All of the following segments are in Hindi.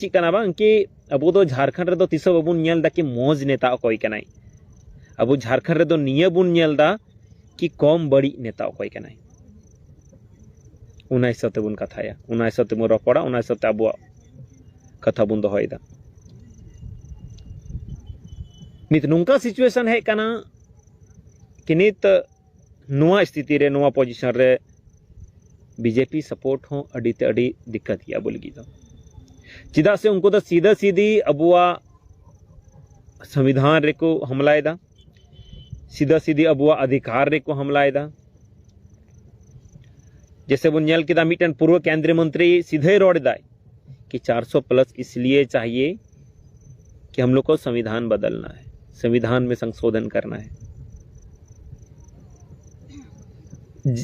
चिकना बांग कि अबो दो झारखंड रे दो तिसो बाबुन नेल दा कि मौज नेता अकोय कनाय अबो झारखंड रे दो निये बुन नेल दा कि कम बड़ी नेता अकोय कनाय उना हिसाब ते बुन कथाया उना हिसाब ते बुन रपड़ा उना हिसाब ते अबो कथा बुन दोहयदा नित नुंका सिचुएशन है कना कि नित नुआ स्थिति रे नुआ पोजीशन रे बीजेपी सपोर्ट हो अड़ी ते अड़ी दिक्कत गया बोलगी दो चिदा से उनको तो सीधा सीधी अबुआ संविधान रे को हमलाएदा सीधा सीधी अबुआ अधिकार रे को हमलाएदा जैसे वो नेल किदा मिटन पूर्व केंद्रीय मंत्री सीधे रोड दाए कि 400 प्लस इसलिए चाहिए कि हम लोग को संविधान बदलना है संविधान में संशोधन करना है।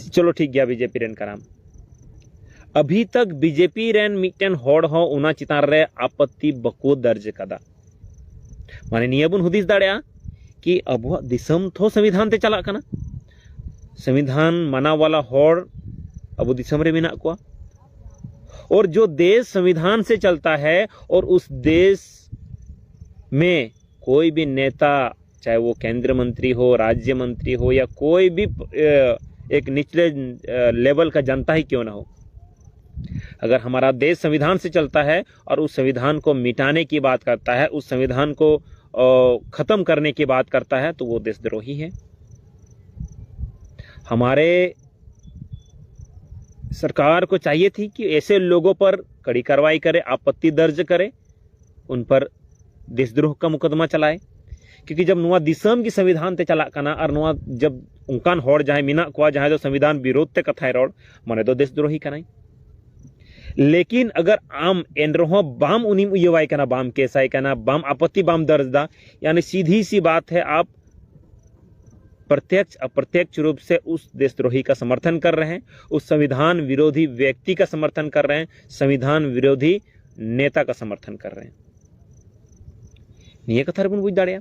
चलो ठीक गया बीजेपी रेन कराम अभी तक बीजेपी रेन मिटन होड़ हो उना चितान रे आपत्ति बको दर्ज कदा माने निया बुन हुदिस दाड़या कि अबुआ दिसम थो संविधान ते चला कना संविधान माना वाला होड़ अबु दिसम रे मेना को और जो देश संविधान से चलता है और उस देश में कोई भी नेता चाहे वो केंद्रीय मंत्री हो राज्य मंत्री हो या कोई भी एक निचले लेवल का जनता ही क्यों ना हो अगर हमारा देश संविधान से चलता है और उस संविधान को मिटाने की बात करता है उस संविधान को खत्म करने की बात करता है तो वो देशद्रोही है। हमारे सरकार को चाहिए थी कि ऐसे लोगों पर कड़ी कार्रवाई करे आपत्ति दर्ज करे उन पर देशद्रोह का मुकदमा चलाए क्योंकि जब नुआ दिसम की संविधान ते चला कना और नुआ जब उनकान होड़ जहां मिना को जहां तो संविधान विरोध ते कथाय रोड माने तो देशद्रोही कनाई लेकिन अगर आम एनरहो बाम उनी उयवाई कना बाम केसाई कना बाम आपत्ति बाम दर्ज दा यानी सीधी सी बात है आप प्रत्यक्ष अप्रत्यक्ष रूप से उस देशद्रोही का समर्थन कर रहे हैं उस संविधान विरोधी व्यक्ति का समर्थन कर रहे हैं संविधान विरोधी नेता का समर्थन कर रहे हैं। निये कथा रे बुन बुझ दाड़या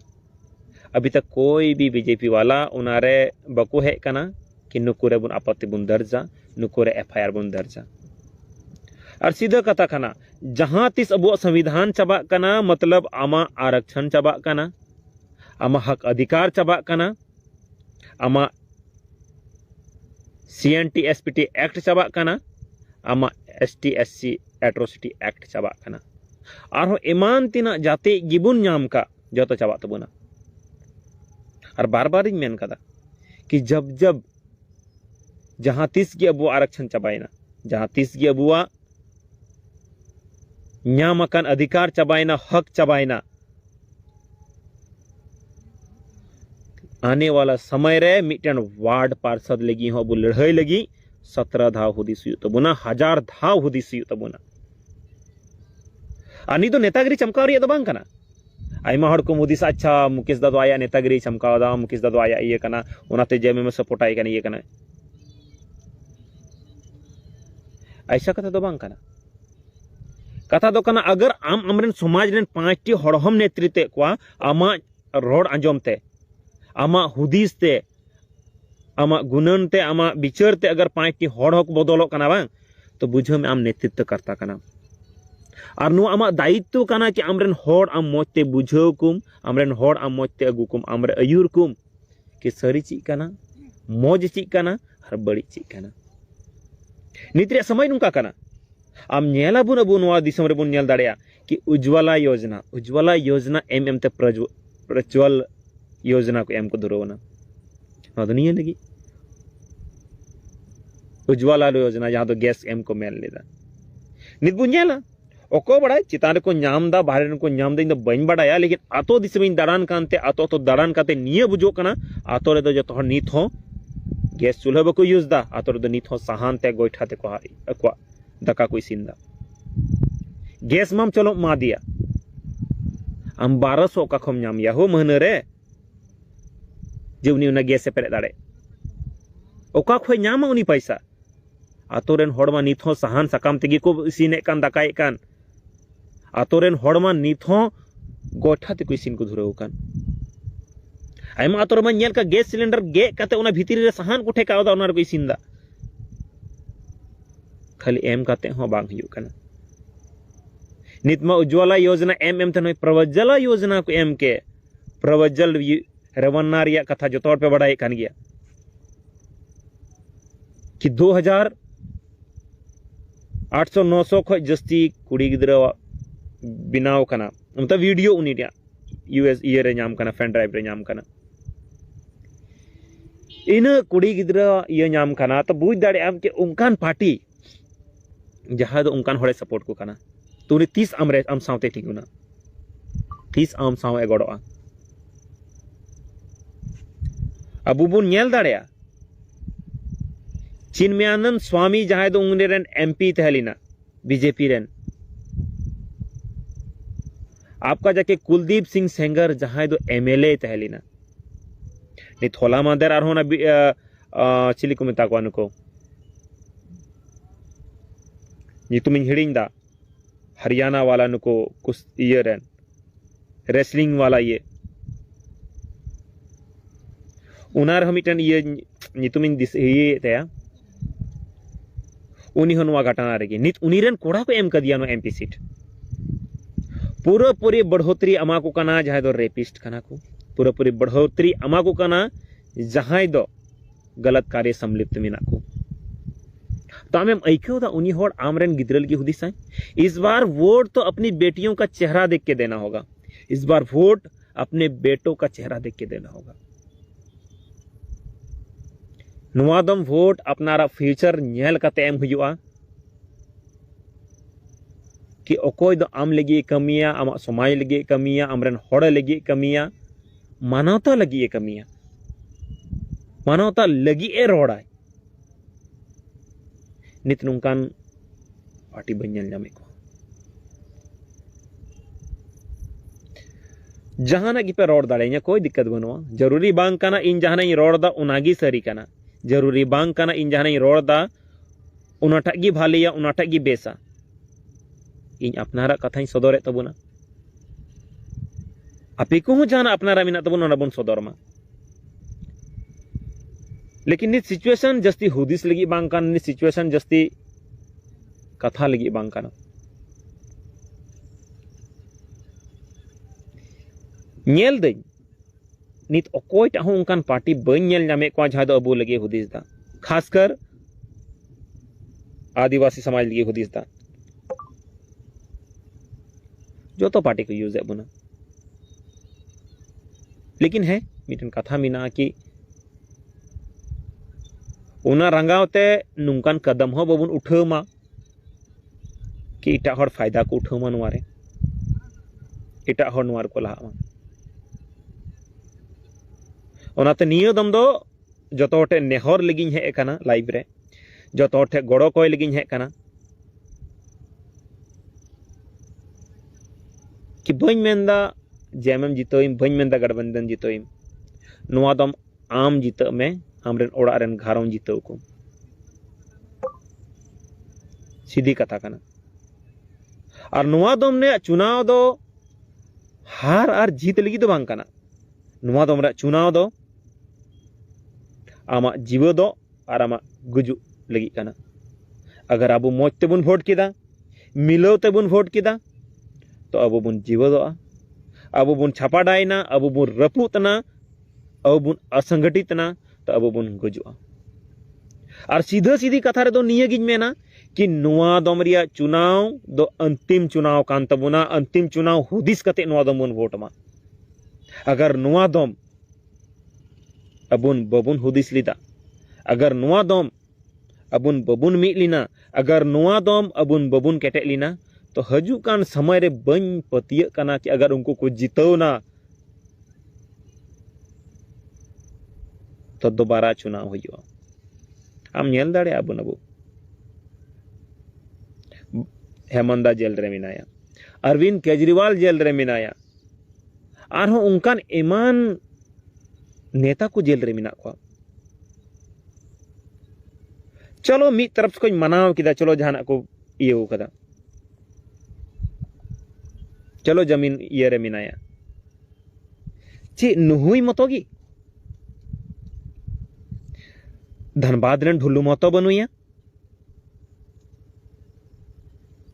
अभी तक कोई भी बीजेपी वाला उनारे बको है कना कि नुकुरे बुन आपत्ति बुन दर्जा नुकुरे एफआईआर बुन दर्जा और सीधा कथा कना जहां तिस अबो संविधान चबा कना मतलब आमा आरक्षण चबा कना आमा हक अधिकार चबा कना आमा सीएनटी एसपीटी एक्ट चबा कना आमा एसटी एससी एट्रोसिटी एक्ट चबा कना और एमान तीना जाते गिबुन नाम का जो तो चबा तबुना और बार बार मेन कदा कि जब जब जहां तीस की अबुआ आरक्षण चबाइना जहां तीस की अबुआ न्यामकान अधिकार चबाइना हक चबाइना आने वाला समय रे मिटन वार्ड पार्षद लगी हो अबु लड़ाई लगी 17 धाव हुदिस तबुना 1000 धाव हुदिस तबुना आनी तो नेतागिरी चमकाव रे बांग कना आयमा हड़ को मुदिस अच्छा मुकेश दादो आया नेतागिरी चमकाव दा मुकेश दादो आया ये कना उनाते जेमे में सपोर्ट आई कना ये कना ऐसा कथा दो बांग कना कथा दो कना अगर आम अमरेन समाज रेन 5टी हड़हम नेतृत्व को आमा रोड आंजमते आमा हुदिस ते आमा गुणन ते आमा विचार ते अगर 5टी हड़ हक बदलो कना बांग तो बुझो में आम नेतृत्व करता कना और नु आमा दायित्व कना कि आमरेन होड़ आम मोजते बुझाव कुम आमरेन होड़ आम मोजते अगु कुम आमरे अयुर कुम कि सरी ची कना मौज ची कना और बड़ी ची कना नित्रिया समय नुका कना आम नेला बुन अबु नवा दिसम रे बुन नेल दाड़या कि उज्ज्वला योजना एम ते प्रज्वल योजना को एम को धुरोवना ना दुनिया लगी उज्ज्वला योजना जहां तो गैस एम को मेल लेदा नित बुन नेला ओको बड़ा चितान को नाम दा बाहर को नाम दा इन बन बड़ाया लेकिन आतो दिसम दाड़ान कानते आतो तो दाड़ान काते निये बुझो कना आतो रे तो जो नित हो गैस चूल्हा बको यूज दा आतो रे तो नित हो सहान ते गोइठा ते को दका को इसिन दा गैस माम चलो मा दिया आम 1200 का खम नाम या हो महीने रे जीवनी उना गैस से पेरे दाड़े ओका खोय नामा उनी पैसा आतो रेन होड़मा नित हो सहान सकाम तेगी को इसिने कान दकाए कान आतो रेन होड़मा नित हो गोठा ते को इसिन को धुरव कान आयमा आतो रमा नेल का गैस सिलेंडर गे काते उना भीतरी रे सहान को ठेकाव दा उना रे को इसिन दा खाली एम काते हो बांग हुयु कना नितमा उज्ज्वला योजना एम थे प्रवज्जला योजना को एम के प्रवज्जल रवन्ना रिया कथा जो तौर पे बढ़ाई कान गया कि 2800-900 खो जस्ती कुड़ी गिद्रा बिनाव कना मतलब वीडियो उनी यूएस ये रे नाम कना फैन ड्राइव रे नाम कना इन कुड़ी गिद्रा ये नाम कना तो बुझ दाड़े आम के उनकान पार्टी जहां दो उनकान होड़े सपोर्ट को कना तो उनी 30 आमरे आम सावते ठिकुना 30 आम साव एगोड़ोआ अबू बुन नेल दाड़ेया चिन्मयानंद स्वामी जहां दो उंगने रेन एमपी तहलीना बीजेपी रेन आपका जाके कुलदीप सिंह सेंगर जहां दो एमएलए तहलीना नि थोला मादर आर होना चिली को मेता को नुको नितुमिन हिड़िंग दा हरियाणा वाला नुको कुछ ये रेन रेसलिंग वाला ये उनार हमिटन ये नितुमिन दिस ये तया उनी हनुआ घटना रेगी नित उनीरन कोड़ा को एम कदिया नो एमपी सीट पूरा पूरी बढ़ोतरी अमा को कना जहां दो रेपिस्ट कना को पूरा पूरी बढ़ोतरी अमा को कना जहां दो गलत कार्य सम्मिलित मिना को तो आम ऐक्यो दा उनी होड़ आमरेन गिद्रल की हुदिस है इस बार वोट तो अपनी बेटियों का चेहरा देख के देना होगा इस बार वोट अपने बेटों का चेहरा देख के देना होगा नुआदम वोट अपनारा फ्यूचर नेल कते एम हुआ कि अकोय दो आम लगी कमिया आम समाज लगी कमिया आमरेन होड़ लगी कमिया मानवता लगी कमिया मानवता लगी रोड़ा नित नुकान पार्टी बन जामे को जहाना की पे रोड दाड़े कोई दिक्कत बनवा जरूरी बांग काना इन जहाना रोड दा उनागी सरी काना जरूरी बांग काना इन जहाना रोड दा उनाटा गी भालिया उनाटा गी बेसा इन अपनारा कथा सदर तबना आपे को जहां अपनारा मिना तबन बन सदर मा लेकिन नित सिचुएशन जस्ती हुदिस लगी बांग कान नित सिचुएशन जस्ती कथा लगी बांग काना नेल दई नित अकोय टा उनकान पार्टी बन नेल नामे को जहां दो अबू लगे हुदिस दा खासकर आदिवासी समाज लगे हुदिस दा जो तो पार्टी को यूज है बुना लेकिन है मिटन कथा मिना कि उना रंगावते नुंकान कदम हो बाबुन उठावमा कि इटा हर फायदा को उठावमा नुआरे इटा हर नुआर को लाहा ओनाते नियो दम दो जतो हटे नेहर लगिन हे कना लाइव रे जतो हटे गड़ो कोय लगिन हे कना कि बन मेंदा जेएमएम जितोइम बन मेंदा गठबंधन जितोइम नुआ दम आम जित में हमरेन ओड़ा रेन घारों जितो को सीधी कथा कना और नुआ दम ने चुनाव दो हार और जीत लगी दो बांग कना नुआ दम रे चुनाव दो आमा जीव दो और आमा गुजु लगी कना अगर अब मौज तेबुन वोट किदा मिलो तेबुन वोट किदा तो अब बुन जीव दो अब बुन छापाडायना अब बुन रपुतना अब बुन असंगठितना तो अब बुन गुजुआ और सीधा सीधी कथा रे दो निये गिन मेना कि नुआ दम रिया चुनाव दो अंतिम चुनाव कान तबुना अंतिम चुनाव हुदिस कते नुआ दम बुन वोट मा अगर नुआ दम अबुन बबुन हुदिस लिदा अगर नुआ दम अबुन बबुन मिट लिना अगर नुआ दम अबुन बबुन केटे लिना तो हजू कान समय रे बन पतिय कना कि अगर उनको को जितवना तो दोबारा चुनाव हुआ आम नेल दाड़े अबुन अबु हेमंदा जेल रे मिनाया अरविंद केजरीवाल जेल रे मिनाया आरहो उनकान एमान नेता को जेल रे मिना को चलो मी तरफ को मनाव किदा चलो जहाना को इयो कदा चलो जमीन ये रे मिनाया ची नुहुई मतोगी धनबाद रेन ढुल्लू मतो बनुया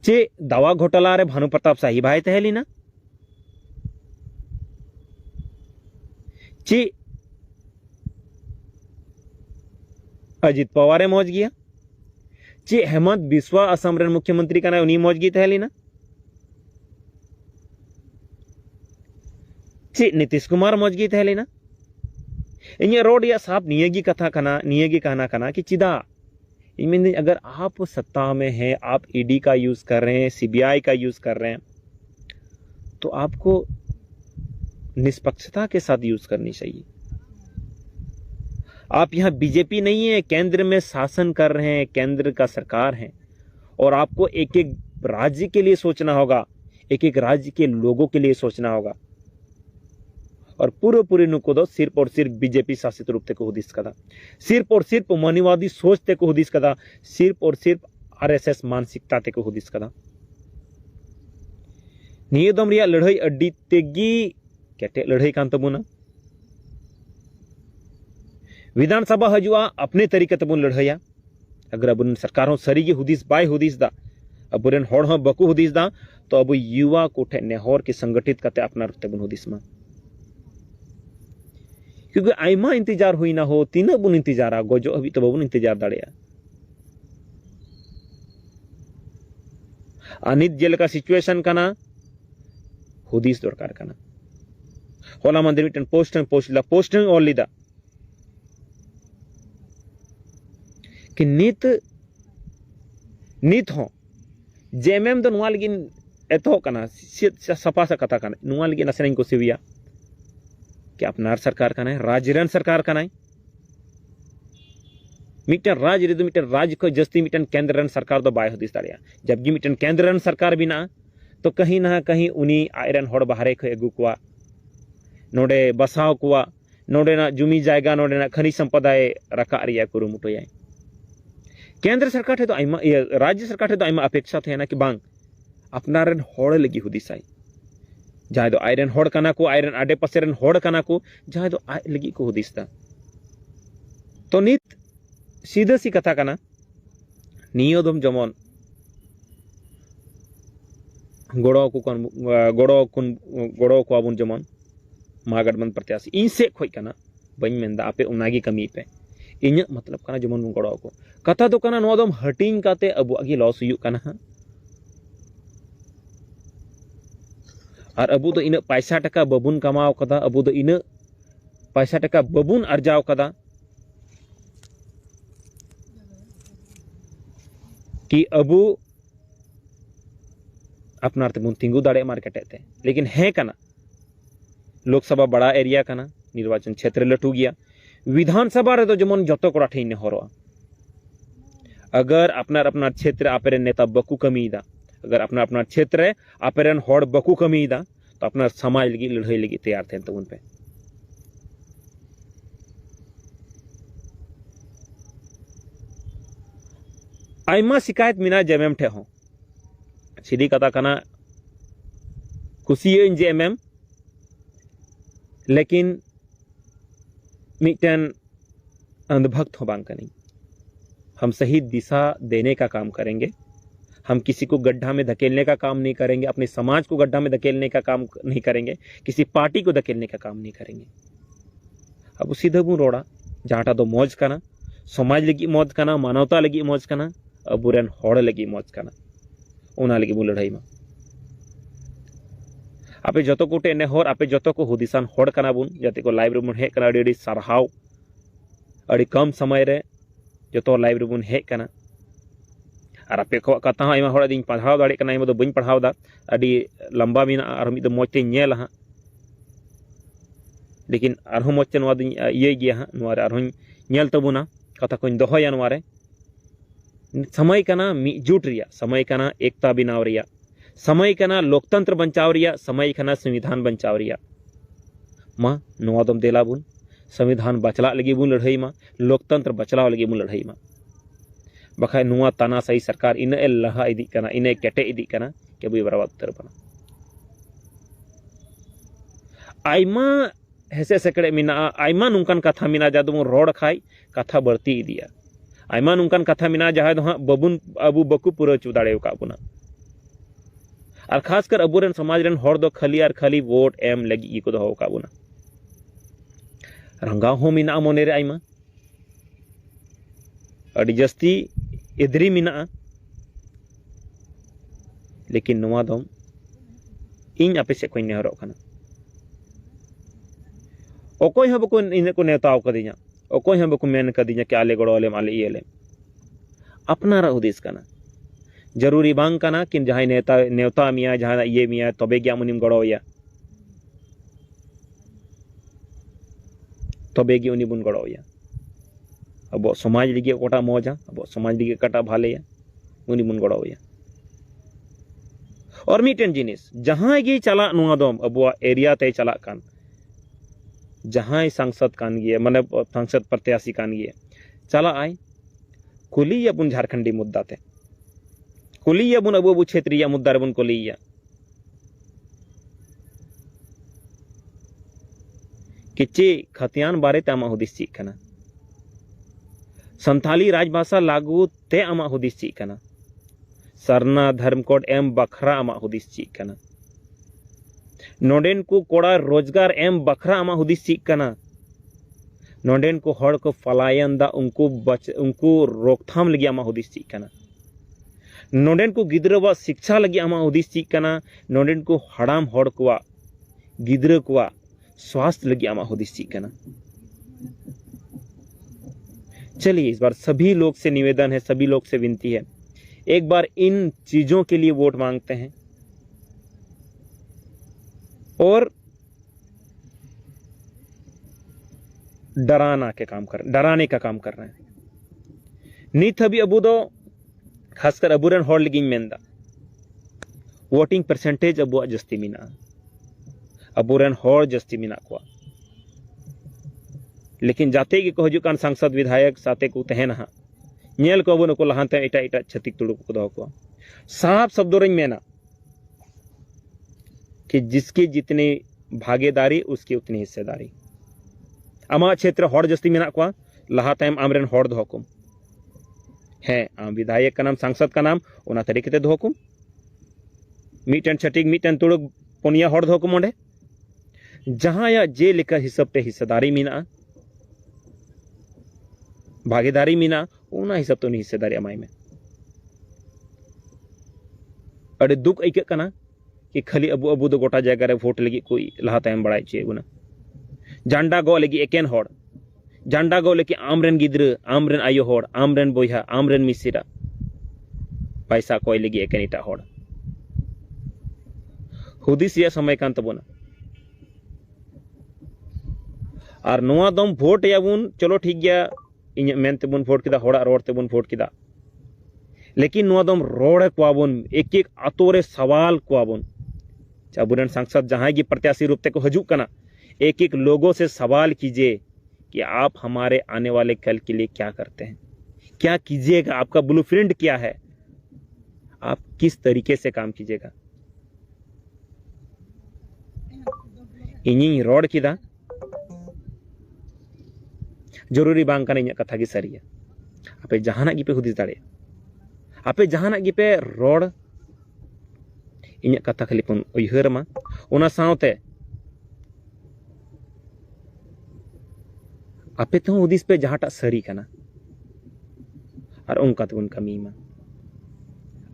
चे दावा घोटाला रे भानु प्रताप शाही भाई तहलीना चे अजित पवार मौज गया चे हेमंत बिस्वा असम रे मुख्यमंत्री कना उनी मौज गी तहलीना चे नीतीश कुमार मौज गी तहलीना इन रोड या साहब नियगी कथा कना नियगी कहना कना कि चिदा इन अगर आप सत्ता में हैं, आप ईडी का यूज कर रहे हैं, सीबीआई का यूज कर रहे हैं, तो आपको निष्पक्षता के साथ यूज करनी चाहिए। आप यहां बीजेपी नहीं है, केंद्र में शासन कर रहे हैं, केंद्र का सरकार है, और आपको एक एक राज्य के लिए सोचना होगा, एक एक राज्य के लोगों के लिए सोचना होगा। और पूरे नुको दो सिर्फ और सिर्फ बीजेपी शासित रूप ते को हुदिस कदा, सिर्फ और सिर्फ मनीवादी सोच ते को हुदिस कदा, सिर्फ और सिर्फ आरएसएस मानसिकता ते को हुदिस कदा। नियदम रिया लड़ाई अड्डी तेगी केटे लड़ाई कान तबुना विधानसभा हजुआ अपने तरीके तबुन लड़ाइया। अगर अब सरकार सरी के हुदिस बाय हुदिस दा, अबुरेन होड़ हो बकु हुदिस दा, तो अब युवा कोठे नेहर के संगठित करते अपना तबुन हुदिस मा, क्योंकि आयमा इंतजार हुई ना हो, तीना बुन इंतजारा गोजो अभी तो बाबुन इंतजार दाड़ेया। अनित जेलका सिचुएशन कना हुदिस दरकार कना। होला मंदिर मिटन पोस्टिंग और लीदा कि नित हो जेएमएम दो नुआ लगिन एतो कना सफा सा कथा कना नुआ लगिन नसरें को सिविया कि अपनार सरकार कना है, राज्यरन सरकार कना है। मिटन राज्य रे मिटन राज्य को जस्ती मिटन केंद्ररन सरकार दो बाय हुदिस दाड़िया। जबकि मिटन केंद्ररन सरकार बिना तो कहीं ना कहीं उनी आयरन होड़ बाहरे को अगू कुआ, नोडे बसाव कुआ, नोडे ना जुमी जायगा नोडे ना खनिज संपदा रखा रिया कुरुमुटोया। केंद्र सरकार थे तो आइमा राज्य सरकार थे तो आइमा अपेक्षा थे ना कि बांग अपनारन होड़ लगी हुदिसाई, जहां दो आयरन होड़ कना को, आयरन आडे पसेरन होड़ कना को, जहां दो आय लगी को हुदिसता। तो नित सीधा सी कथा कना नियोदम जमन गोड़ो को आबुन जमन महागठबंधन प्रत्याशी इन से खोई कना बन मेंदा आपे उनागी कमी पे इन मतलब कना जमन गोड़ो को कथा दो कना नोदम हटिंग काते अबु आगे लॉस हुई कना। और अबु दो इन पैसा टका बबुन कमाव कदा, अबु दो इन पैसा टका बबुन अर्जाव कदा कि अबु अपनार तेबुन तिंगु दाड़े मार्केट थे। लेकिन है कना लोकसभा बड़ा एरिया कना, निर्वाचन क्षेत्र लटू गया, विधानसभा रे तो जमन जतो कोड़ा ठेने हरोआ। अगर अपनार अपनार क्षेत्र आपेरन नेता बकु कमीदा, अगर अपना अपना क्षेत्र आपेरन होड़ बकु कमीदा, तो अपना समाज लगी लड़ाई लगी तैयार थे तो उन पे। आयमा शिकायत मिना जेएमएम ठे हो सीधी कथा कना कुसिये जेएमएम, लेकिन मिटन अंधभक्त हो बांग कनी। हम सही दिशा देने का काम करेंगे, हम किसी को गड्ढा में धकेलने का काम नहीं करेंगे, अपने समाज को गड्ढा में धकेलने का काम नहीं करेंगे, किसी पार्टी को धकेलने का काम नहीं करेंगे। अब सीधा बु रोड़ा जहां दो मौज कना, समाज लगी मौज कना, मानवता लगी मौज कना, अबुरन होड़ लगी मौज कना, उना लगी बु लड़ाई में आपे जतो को टेने होर आपे जतो को हुदिसान होड़ कना बुन जाते को लाइव रूम हे कना अड़ी सरहाव अड़ी कम समय रे जतो लाइव रूम हे कना। और आपे को कथा आयमा होड़ दिन पढ़ाव दाड़े कना, इमा दो बइन पढ़ाव दा अड़ी लंबा बिना और मिद मोचे नेल हा, लेकिन आरहो मोचे नवा दिन ये गया हा नवा रे आरहो नेल तबुना कथा को दोहया नवा रे। समय कना मिजुट रिया, समय कना एकता बिनाव रिया, समय कना लोकतंत्र बचाव रिया, समय कना संविधान बचाव रिया। मा नवा दम देला बुन संविधान बचला लगी बुन लड़ाई मा, लोकतंत्र बचलाव लगी बुन लड़ाई मा। बखाय नुआ तानाशाही सरकार इन लहा इदी कना, इन केटे इदी कना के बुई बराबर उतर बना। आयमा हेसे सेकड़े मिना, आयमा नुंकन कथा मिना जादू रोड खाई कथा बढ़ती इदिया। आयमा नुंकन कथा मिना जहां दो बबुन अबु बकु पूरा चुदाड़े का बुना। और खासकर अबुरेन समाज रेन हर दो खाली और खाली वोट एम लगी को दोहो का बुना रंगा हो मिना मोने रे आइमा अड़ी जस्ती इधरी मिना लेकिन नोआ दम इन आपे से कोई नेहरो खाना ओकोय हब को इन को नेताव कदिया ओकोय हब को मेन कदिया कि आले गड़ो आले इले अपनारा उद्देश काना जरूरी बांग काना कि जहां नेता मिया जहां ये मिया तबे गया मुनिम गड़ोया तबे गे उनी बुन गड़ोया अब समाज लगे कोटा मौजा अब समाज लगे कटा भाले उनी बुन गड़ोया और मिटेन जिनिस जहां गे चला नुआ दम अब एरिया ते चला कान जहां सांसद कान गे माने सांसद प्रत्याशी कान गे चला आय कुलिया बुन झारखंडी मुद्दा ते कुलिया बुन अबू क्षेत्रीय मुद्दा बुन कुलिया किचे खतियान बारे ते आमा हुदिस ची कना संथाली राजभाषा लागू ते आमा हुदिस ची कना सरना धर्म कोड एम बखरा आमा हुदिस ची कना नोडेन को कोड़ा रोजगार एम बखरा आमा हुदिस ची कना नोडेन को हड़ को फलायन दा उनको रोकथाम लगी आमा हुदिस ची कना नोडेन को गिद्रवा शिक्षा लगी आमा हुदिस ची कना नोडेन को हड़ाम हड़ को गिद्र को स्वास्थ्य लगी आमा हुदिस ची कना। चलिए इस बार सभी लोग से निवेदन है, सभी लोग से विनती है, एक बार इन चीजों के लिए वोट मांगते हैं और डराने का काम कर रहे हैं। नीत हबी अबू दो खासकर अबूरन हॉल लगी मेंदा वोटिंग परसेंटेज अबू जस्ती मिना अबूरन हॉल जस्ती मिना को लेकिन जाते कि हजुकान सांसद विधायक साथे को तहन हा नेल को बन को लहाते एटा एटा छतिक तुड़ु को दो को साफ शब्दों रही मेना कि जिसकी जितनी भागीदारी उसकी उतनी हिस्सेदारी आमा क्षेत्र हॉर जस्ती मेना को लहा तायम आमरेन हॉर दो हुकुम है आम विधायक का नाम सांसद का नाम ओना तरीके ते दो हुकुम मीटन छटिक मीटन तुड़ु पुनिया हॉर दो हुकुम ओंडे जहां या जे लेकर हिसाब ते हिस्सेदारी मीना भागीदारी मीना ओना हिसाब तो हिस्सेदारी अमाई में अड़े दुख ऐक कना कि खाली अबू अबू दो गोटा जगह रे वोट लगी कोई लहा तायम बड़ाई चे गुना जांडा गो लगी एकेन हॉर जांडा गो लेके आमरेन गिद्र आमरेन आयो हॉर आमरेन बोया आमरेन मिसिरा पैसा कोई लगी एकेन इटा हॉर हुदिस या समय कान तबोना और नोआ दम वोट याबुन चलो ठीक गया इन मेनते बुन वोट किदा होड़ा रोड ते बुन वोट किदा लेकिन नोआ दम रोड कोआबुन एक एक आतोरे सवाल कोआबुन चाबुरन सांसद जहां की प्रत्याशी रूप ते को हजु कना एक एक लोगों से सवाल कीजिए कि आप हमारे आने वाले कल के लिए क्या करते हैं, क्या कीजिएगा, आपका ब्लूप्रिंट क्या है, आप किस तरीके से काम कीजिएगा। इन्हीं रोड किदा जरूरी बांग का नहीं कथा की सरिया आपे जहाना गी पे हुदिस दाड़े आपे जहाना गी पे रोड इन कथा खाली पन उयहर मा ओना साउते आपे तो हुदिस पे जहाटा सरी कना और उनका तो कमी मा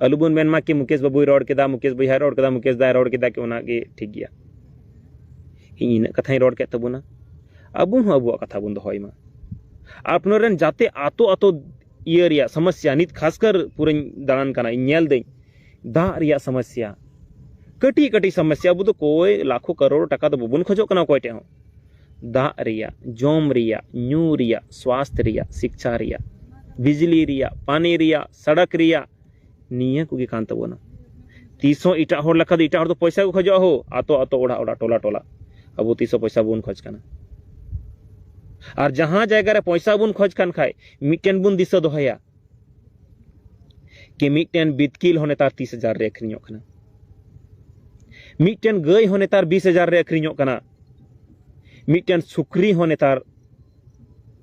अलुबुन मेन मा कि मुकेश बाबू रोड केदा मुकेश भैया रोड केदा मुकेश दाय रोड केदा कि ओना गे ठीक गया इन कथा रोड के तबुना अबु हो अबु कथा बुन दोहय मा आपनोरन जाते आतो आतो इयर या समस्या नित खासकर पूरे दान कना नेल दे दा रिया समस्या कटी कटी समस्या अबु तो कोई लाखों करोड़ टका तो बुन खजो कना कोई टे हो दा रिया जोम रिया न्यू रिया स्वास्थ्य रिया शिक्षा रिया बिजली रिया पानी रिया सड़क रिया निया को कान तबोना 300 इटा होड़ लखा इटा होड़ तो पैसा को खजो हो आतो आतो ओड़ा ओड़ा टोला टोला अब 300 पैसा बुन खोज कना और जहां जगह रे पैसा बुन खोज कान खाय मिटेन बुन दिशा दोहया कि मिटेन बितकिल होने तार 30,000 रे अखरिñो कना मिटेन गई होने तार 20,000 रे अखरिñो कना मिटेन सुक्री होने तार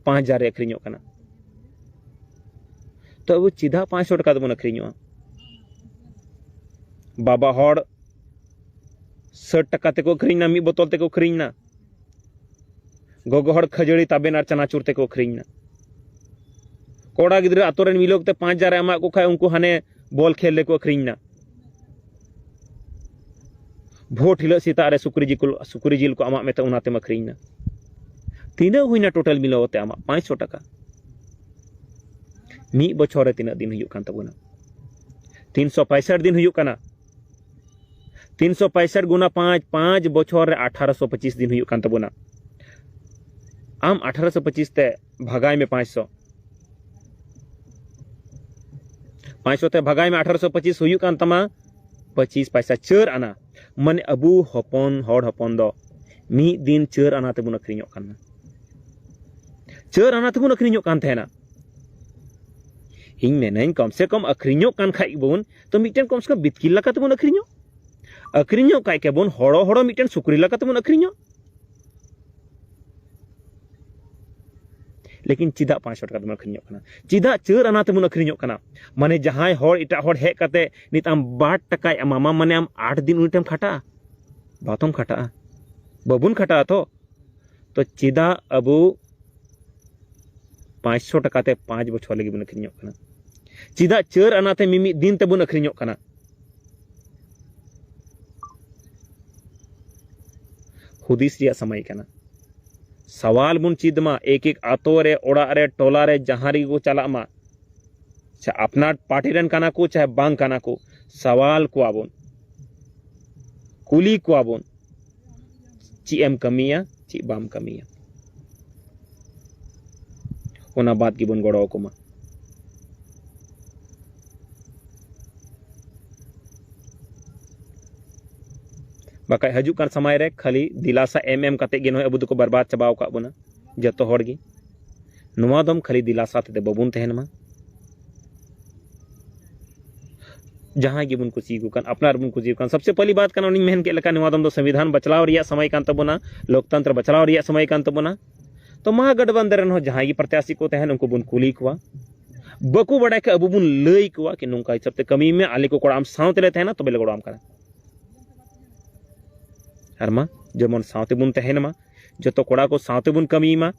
5,000 रे अखरिñो कना तो अब चिधा 500 टका बुन अखरिñो बाबा हॉड़ 60 टाका तेको अखरीना मी बोतल तेको अखरीना गोगो हड़ खजड़ी ताबेन और चनाचुर तेको अखरीना कोड़ा गिद्रे आतोरेन मिलोग ते 5000 एमा को खाय उनको हाने बॉल खेल को अखरीना भोट हिलो सीता रे सुक्री जिल को आमा मेते उनाते अखरीना तीना हुईना टोटल मिलावते आमा 500 टाका मी बछर तीना दिन हुयुक कान तबुना 365 दिन हुयुक काना 365 गुना 5 बछर रे 1825 दिन हुयुक कान तबुना आम 1825 ते भगाई में 500 ते भगाई में 1825 हुयुक कान तमा 25 पैसा चर आना माने अबू हपन हड़ हपन दो मी दिन चर आना तेबुन अखरीñok काना चर आना तेबुन अखरीñok कान थेना हिंग मेनाइन कम से कम अखरीñok कान खाइ बोन तो मिटन कम से कम बितकिल लका तेबुन अखरीñok काय के बोन हड़ो हड़ो मिटन सुक्री लका तेबुन अखरीñok लेकिन चिदा 500 टाका तेबुन अखरीñok काना चिदा चर आना तेबुन अखरीñok काना माने जहां हड़ इटा हड़ हे काते नित आम 2 टाका एमामा माने आम 8 दिन उनिटम खाता बातम खाता बबुन खाता तो चिदा अबू 500 टाका ते 5 बछर लगी बुन अखरीñok काना चिदा चर आनाते मिमी दिन तेबुन अखरीñok काना हुदिस रिया समय काना सवाल बुन चिदमा एक आतो रे ओड़ा रे टोला रे जहां री को चला मा चाहे अपना पार्टी रन काना को चाहे बांग काना को सवाल को आबोन कुली को आबोन ची एम कमिया ची बाम कमिया ओना बात की बुन गड़ो को मा बाकाय हजूक कान समय रे खाली दिलासा एम काते गे नय अबु दुको बर्बाद चबाव का बना जतो हड़ गे नुवा दम खाली दिलासा ते बबुन तहन मा जहां गे बुन कुसी को कान अपनार बुन कुसी कान सबसे पहली बात कान उनी मेहन के लका नुवा दम दो संविधान बचलाव रिया समय कान तबना लोकतंत्र बचलाव रिया समय कान तबना तो महागठबंधन रन हो जहां गे प्रत्याशी को तहन उनको बुन कुली कुआ बकु बड़ा के अबु बुन लई कुआ कि नुंका हिसाब ते कमी में आले को कोड़ाम साउते ले तहना तबे लगोड़ाम करा अरमा जेमन साउते बुन तहन मा जतो कोड़ा को साउते बुन कमी मा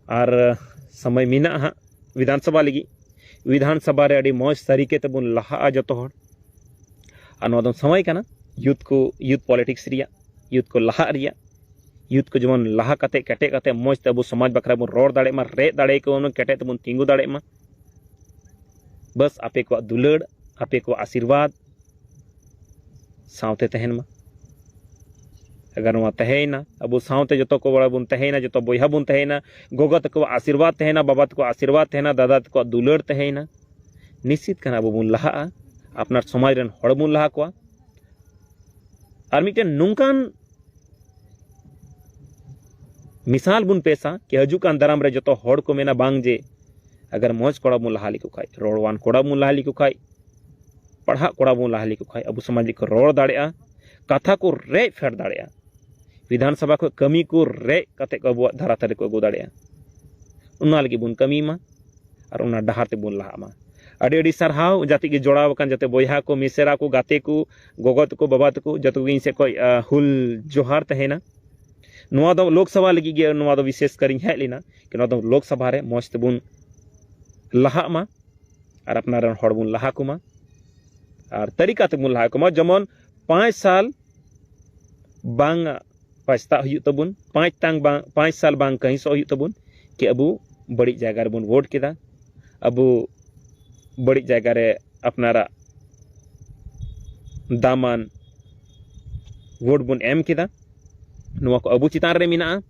और समय मिना हा विधानसभा लगी विधानसभा रे अड़ी मौज तरीके ते बुन लहा जतो हड़ आ नो दम समय काना यूथ पॉलिटिक्स रिया यूथ को लहा रिया यूथ को जेमन लहा काते केटे काते मौज ते अबु समाज बखरा बुन रोड दाड़े मा रे दाड़े को उन केटे ते बुन तिंगु दाड़े मा बस आपे को दुलड़ आपे को आशीर्वाद साउते तहन मा अगर वहाँ तहेना अब साउते जो को बड़ा बुन तहेना जो बोहा बुन तहेना गोगा तक आशीर्वाद तहेना बाबा तक आशीर्वाद तहेना दादा तक दुलड़ तहेना निश्चित करना अब बुन लहा अपनार समाज रन हड़ बुन लहा को और मिटन नुंकान मिसाल बुन पेशा कि हजुकान दाराम रे जो हड़ को मेना बांग जे अगर मौज कोड़ा बुन लहा लिको खाई रोड़वान कोड़ा बुन लहा लिको खाई पढ़ा कोड़ा बुन लहा लिको खाई अब समाज को रोड़ दाड़ेआ कथा को रे फेर दाड़ेआ विधानसभा को कमी को रे कते को अब धारा तारे को अगू दाड़ेआ उना लगी बुन कमी मा और उना डहार ते बुन लहा मा अड़ी अड़ी सरहाव जाति के जोड़ाव कान जाते बोया को मिसेरा को गाते को गोगत को बाबा को जतो गिन से कोई हुल जोहार तहेना नुआ दो लोकसभा लगी गे नुआ दो विशेष करी है लेना कि नुआ दो लोकसभा रे मौज ते बुन लहा मा और अपना रन हड़ बुन लहा को मा और तरीका ते बुन लहा को मा जमन 5 साल बांग पछता हुई तबुन 5 साल बांग कहीं सो हुई तबुन कि अबू बड़ी जगह बुन वोट किदा अबू बड़ी जगह रे अपनारा दामान वोट बुन एम किदा नुआ को अबू चितान रे मिना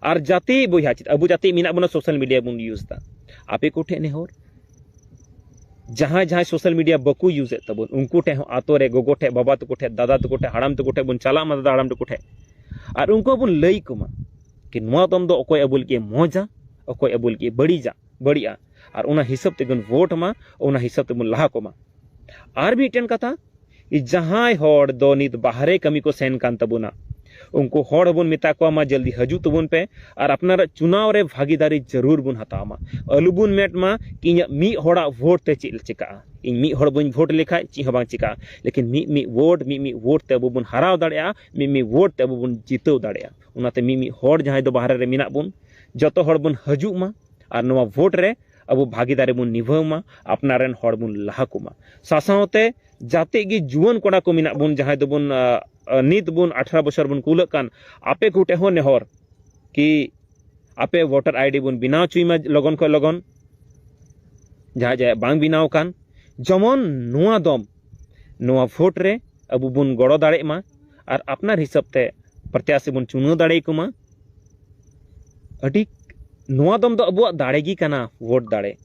और जाति बोया चित अबू जाति मिना बुन सोशल मीडिया बुन यूज दा आपे को ठे ने होर जहां जहां सोशल मीडिया बकू यूज तबुन उनको ठे आतो रे गोगो ठे बाबा तको ठे दादा तको ठे हड़ाम तको ठे बुन चला मा दादा हड़ाम तको ठे और उनको बुन लई कुमा कि नुआ दम दो अकोय अबुल के मोजा अकोय अबुल के बड़िया और उना हिसाब ते गुन वोट मा उना हिसाब ते बुन लहा कोमा और भी टेन कथा जहां हड़ दो नित बाहरे कमी को सेन कान तबुना उनको हॉड़ बन मेता को मा जल्दी हजू तबन पे और अपनार चुनाव रे भागीदारी जरूर बन हतामा अलू बन मेट मा कि इᱧ मी हड़ा वोट ते चेल चिका इन मी हड़ बन वोट लेखा ची हबां चिका लेकिन मी वोट ते अबो बन हराव दाड़िया मी वोट ते अबो बन जितव दाड़िया उनाते मी हड़ जहां दो बाहर रे मिना बन जतो हड़ बन हजू मा और नवा वोट रे अब भागीदारी बन निभावमा अपनारेन हड़ बन लहा कुमा सासावते जाते गी जुवन कोड़ा को मिना बन जहां दो बन नित बन 18 बछर बन कुलक कान आपे कुटे हो नेहर कि आपे वोटर आईडी बन बिनाव चुईमा लगन को लगन जहां जहां बांग बिनाव कान जमन नोआ दम नोआ वोट रे अब बन गड़ो दाड़े मा और अपनार हिसाब ते प्रत्याशी बन चुनाव दाड़े कुमा अडी नोआ दम दो अबुआ दाड़े गी काना वोट दाड़े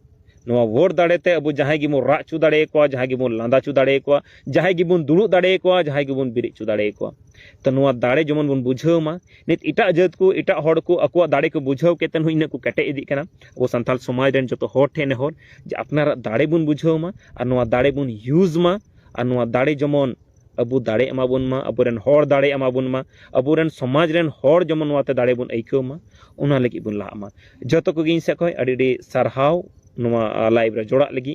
नोआ वोट दाड़े ते अब जहां गी बन राचू दाड़े को जहां गी बन लांदा चू दाड़े को जहां गी बन दुड़ु दाड़े को जहां गी बन बिरिच चू दाड़े को तो नोआ दाड़े जमन बन बुझाव मा नित इटा जात को इटा हड़ को अकुआ दाड़े को बुझाव केतन हो इना को कटे इदी काना वो संथाल समाज रेन जतो हड़ ठेन हड़ जे अपनार दाड़े बन बुझाव मा और नोआ दाड़े बन यूज मा और नोआ दाड़े जमन अबु दाड़े एमा बन मा अबुरेन हड़ दाड़े एमा बन मा अबुरेन समाज रेन हड़ जमन नोआते दाड़े बन आइकव मा उना लगी बन लाहा मा जतो को गिन से कोय अडी अडी सरहाव नोआ लाइव रे जोड़ा लगी।